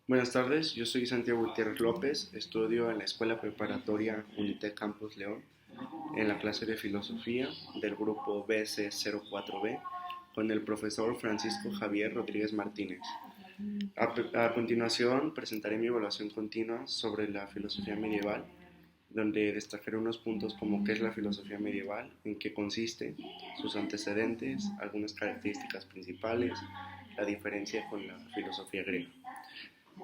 Buenas tardes, yo soy Santiago Gutiérrez López, estudio en la Escuela Preparatoria Unitec Campus León, en la clase de Filosofía del grupo BC04B, con el profesor Francisco Javier Rodríguez Martínez. A continuación presentaré mi evaluación continua sobre la filosofía medieval, donde destacaré unos puntos como qué es la filosofía medieval, en qué consiste, sus antecedentes, algunas características principales, la diferencia con la filosofía griega.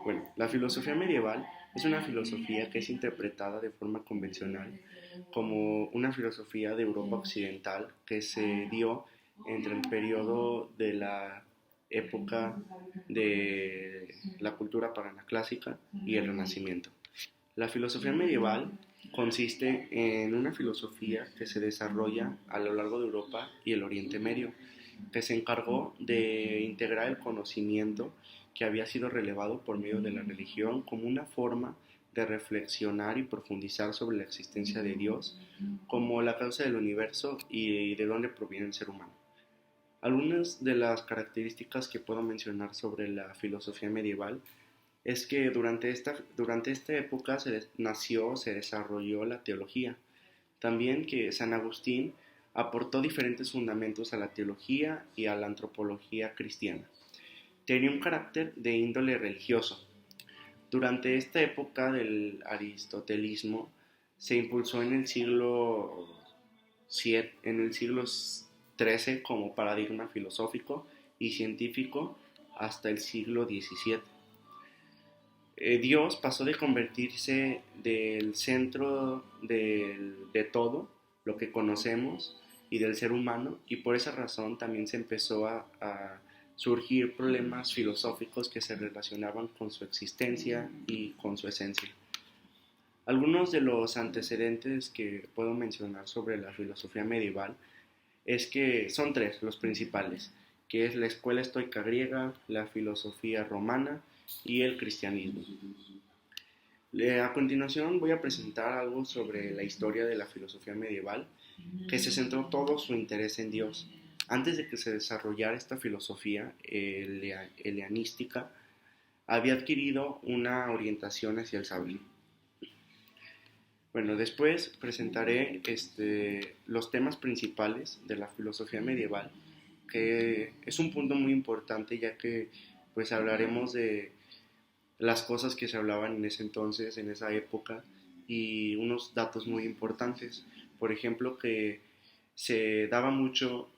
Bueno, la filosofía medieval es una filosofía que es interpretada de forma convencional como una filosofía de Europa occidental que se dio entre el periodo de la época de la cultura pagana clásica y el Renacimiento. La filosofía medieval consiste en una filosofía que se desarrolla a lo largo de Europa y el Oriente Medio, que se encargó de integrar el conocimiento que había sido relevado por medio de la religión como una forma de reflexionar y profundizar sobre la existencia de Dios como la causa del universo y de dónde proviene el ser humano. Algunas de las características que puedo mencionar sobre la filosofía medieval es que durante esta época se desarrolló la teología. También que San Agustín aportó diferentes fundamentos a la teología y a la antropología cristiana. Tenía un carácter de índole religioso. Durante esta época del aristotelismo se impulsó en el siglo XIII como paradigma filosófico y científico hasta el siglo XVII. Dios pasó de convertirse del centro de todo lo que conocemos y del ser humano, y por esa razón también se empezó a surgir problemas filosóficos que se relacionaban con su existencia y con su esencia. Algunos de los antecedentes que puedo mencionar sobre la filosofía medieval es que son tres los principales, que es la escuela estoica griega, la filosofía romana y el cristianismo. A continuación voy a presentar algo sobre la historia de la filosofía medieval, que se centró todo su interés en Dios. Antes de que se desarrollara esta filosofía helenística, había adquirido una orientación hacia el saber. Bueno, después presentaré los temas principales de la filosofía medieval, que es un punto muy importante ya que pues hablaremos de las cosas que se hablaban en ese entonces, en esa época, y unos datos muy importantes. Por ejemplo, que se daba mucho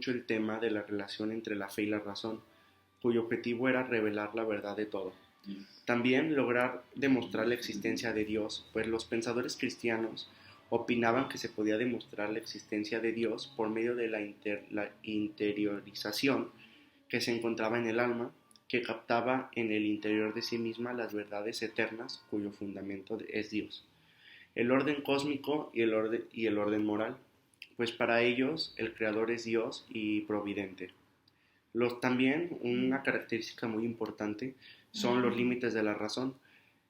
el tema de la relación entre la fe y la razón, cuyo objetivo era revelar la verdad de todo. También lograr demostrar la existencia de Dios, pues los pensadores cristianos opinaban que se podía demostrar la existencia de Dios por medio de la interiorización que se encontraba en el alma, que captaba en el interior de sí misma las verdades eternas cuyo fundamento es Dios, el orden cósmico y el orden moral, pues para ellos el creador es Dios y providente. También una característica muy importante son los límites de la razón,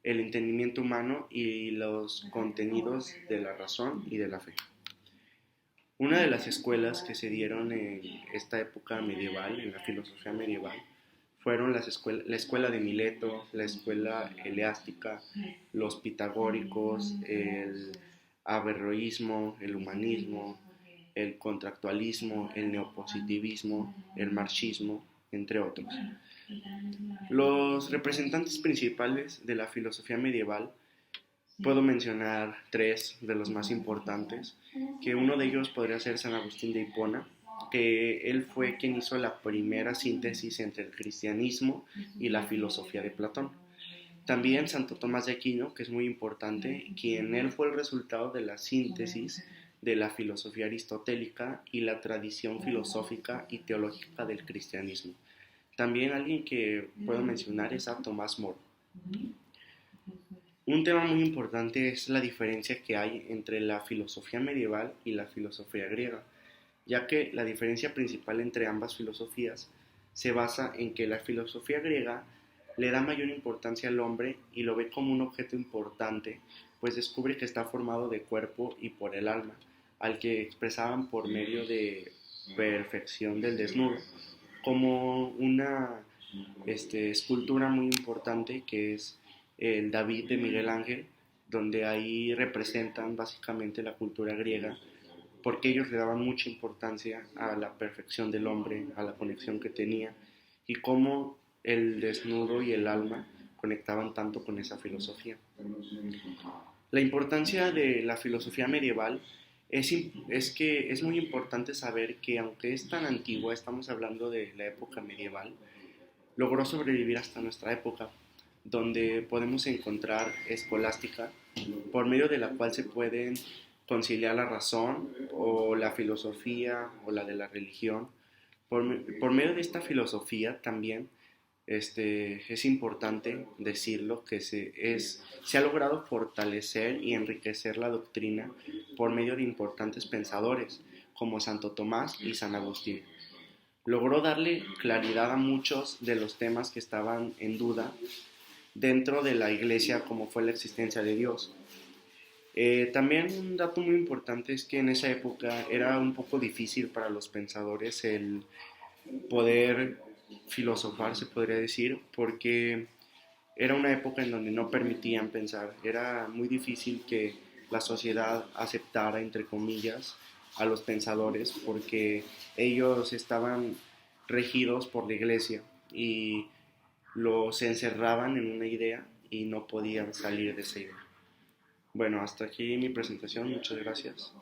el entendimiento humano y los contenidos de la razón y de la fe. Una de las escuelas que se dieron en esta época medieval, en la filosofía medieval, fueron la escuela de Mileto, la escuela eleástica, los pitagóricos, el averroísmo, el humanismo, el contractualismo, el neopositivismo, el marxismo, entre otros. Los representantes principales de la filosofía medieval, puedo mencionar tres de los más importantes, que uno de ellos podría ser San Agustín de Hipona, que él fue quien hizo la primera síntesis entre el cristianismo y la filosofía de Platón. También Santo Tomás de Aquino, que es muy importante, quien él fue el resultado de la síntesis de la filosofía aristotélica y la tradición filosófica y teológica del cristianismo. También alguien que puedo mencionar es a Tomás Moro. Un tema muy importante es la diferencia que hay entre la filosofía medieval y la filosofía griega, ya que la diferencia principal entre ambas filosofías se basa en que la filosofía griega le da mayor importancia al hombre y lo ve como un objeto importante, pues descubre que está formado de cuerpo y por el alma, al que expresaban por medio de perfección del desnudo, como una escultura muy importante que es el David de Miguel Ángel, donde ahí representan básicamente la cultura griega, porque ellos le daban mucha importancia a la perfección del hombre, a la conexión que tenía y cómo el desnudo y el alma conectaban tanto con esa filosofía. La importancia de la filosofía medieval es que es muy importante saber que aunque es tan antigua, estamos hablando de la época medieval, logró sobrevivir hasta nuestra época, donde podemos encontrar escolástica, por medio de la cual se pueden conciliar la razón o la filosofía o la de la religión. Por medio de esta filosofía también es importante decirlo que se ha logrado fortalecer y enriquecer la doctrina por medio de importantes pensadores como Santo Tomás y San Agustín. Logró darle claridad a muchos de los temas que estaban en duda dentro de la iglesia, como fue la existencia de Dios. También un dato muy importante es que en esa época era un poco difícil para los pensadores el poder filosofar, se podría decir, porque era una época en donde no permitían pensar. Era muy difícil que la sociedad aceptara, entre comillas, a los pensadores porque ellos estaban regidos por la iglesia y los encerraban en una idea y no podían salir de esa idea. Bueno, hasta aquí mi presentación. Muchas gracias.